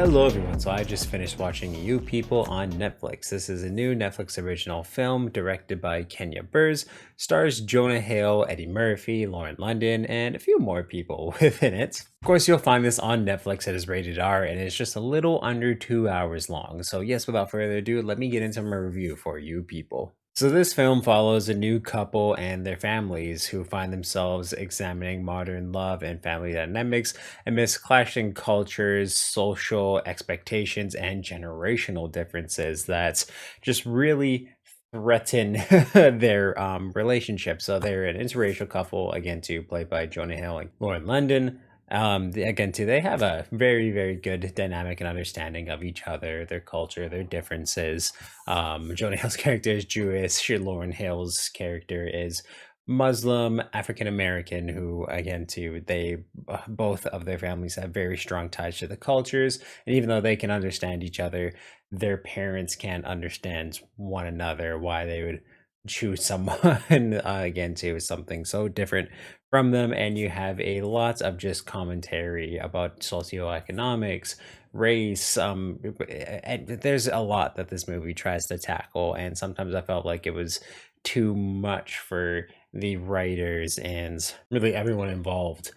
Hello everyone, so I just finished watching You People on Netflix. This is a new Netflix original film directed by Kenya Burrs, stars Jonah Hill, Eddie Murphy, Lauren London, and a few more people within it. Of course, you'll find this on Netflix. It is rated R and it's just a little under 2 hours long. So yes, without further ado, let me get into my review for You People. So this film follows a new couple and their families who find themselves examining modern love and family dynamics amidst clashing cultures, social expectations, and generational differences that just really threaten their relationship. So they're an interracial couple, again, too, played by Jonah Hill and Lauren London. Again, too, they have a very, very good dynamic and understanding of each other, their culture, their differences. Jonah Hill's character is Jewish. Lauren Hill's character is Muslim, African American, who, again, too, they both of their families have very strong ties to the cultures. And even though they can understand each other, their parents can't understand one another, why they would choose someone, again, too, something so different from them. And you have a lot of just commentary about socioeconomics, race. And there's a lot that this movie tries to tackle. And sometimes I felt like it was too much for the writers and really everyone involved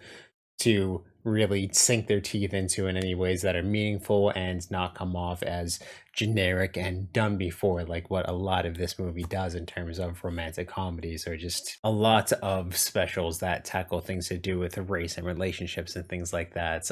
to really sink their teeth into in any ways that are meaningful and not come off as generic and done before, like what a lot of this movie does in terms of romantic comedies or just a lot of specials that tackle things to do with race and relationships and things like that.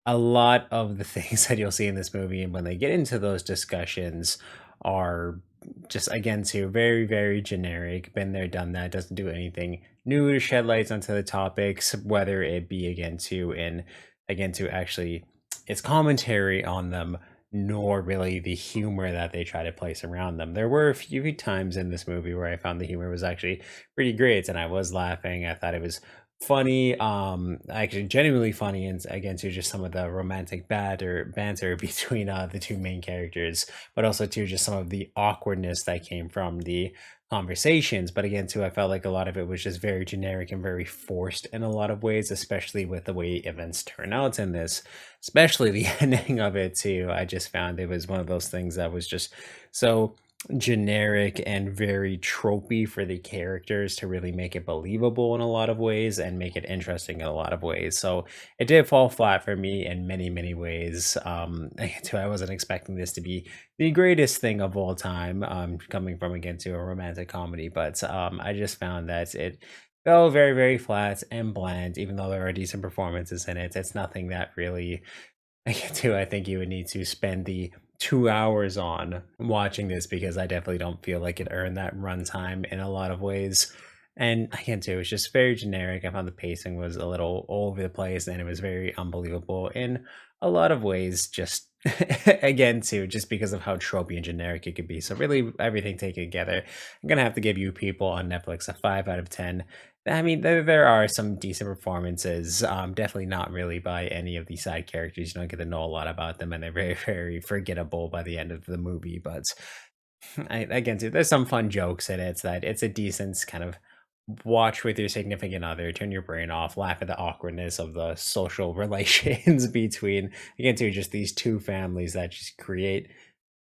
A lot of the things that you'll see in this movie and when they get into those discussions are just, again, too, very, very generic. Been there, done that. Doesn't do anything new to shed lights onto the topics, whether it be again to actually its commentary on them, nor really the humor that they try to place around them. There were a few times in this movie where I found the humor was actually pretty great and I was laughing. I thought it was funny, actually genuinely funny, and again to just some of the romantic banter between the two main characters, but also to just some of the awkwardness that came from the conversations. But again, too, I felt like a lot of it was just very generic and very forced in a lot of ways, especially with the way events turn out in this, especially the ending of it too. I just found it was one of those things that was just so generic and very tropey for the characters to really make it believable in a lot of ways and make it interesting in a lot of ways. So it did fall flat for me in many, many ways. Too, I wasn't expecting this to be the greatest thing of all time, coming from, again, to a romantic comedy, but I just found that it fell very, very flat and bland, even though there are decent performances in it. It's nothing that really, too, I think you would need to spend the 2 hours on watching this because I definitely don't feel like it earned that runtime in a lot of ways. And again, too, it's just very generic. I found the pacing was a little all over the place and it was very unbelievable in a lot of ways, just again, too, just because of how tropey and generic it could be. So, really, everything taken together, I'm gonna have to give You People on Netflix a 5 out of 10. I mean, there are some decent performances. Definitely not really by any of the side characters. You don't get to know a lot about them, and they're very, very forgettable by the end of the movie. But again, too, there's some fun jokes in it. That it's a decent kind of watch with your significant other, turn your brain off, laugh at the awkwardness of the social relations between, again, too, just these two families that just create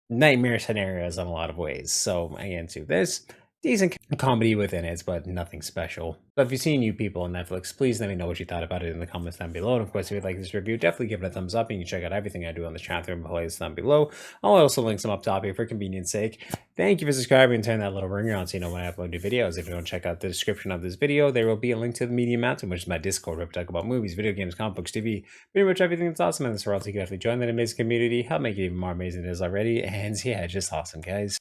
nightmare scenarios in a lot of ways. So again, too, there's decent comedy within it, but nothing special. So if you've seen You People on Netflix, please let me know what you thought about it in the comments down below. And of course, if you like this review, definitely give it a thumbs up. And you can check out everything I do on the channel through my playlist down below. I'll also link some up top here for convenience sake. Thank you for subscribing and turn that little ringer on so you know when I upload new videos. If you don't check out the description of this video, there will be a link to the Media Mountain, which is my Discord where we talk about movies, video games, comic books, TV, pretty much everything that's awesome in this world. So you can definitely join that amazing community, help make it even more amazing than it is already. And yeah, just awesome, guys.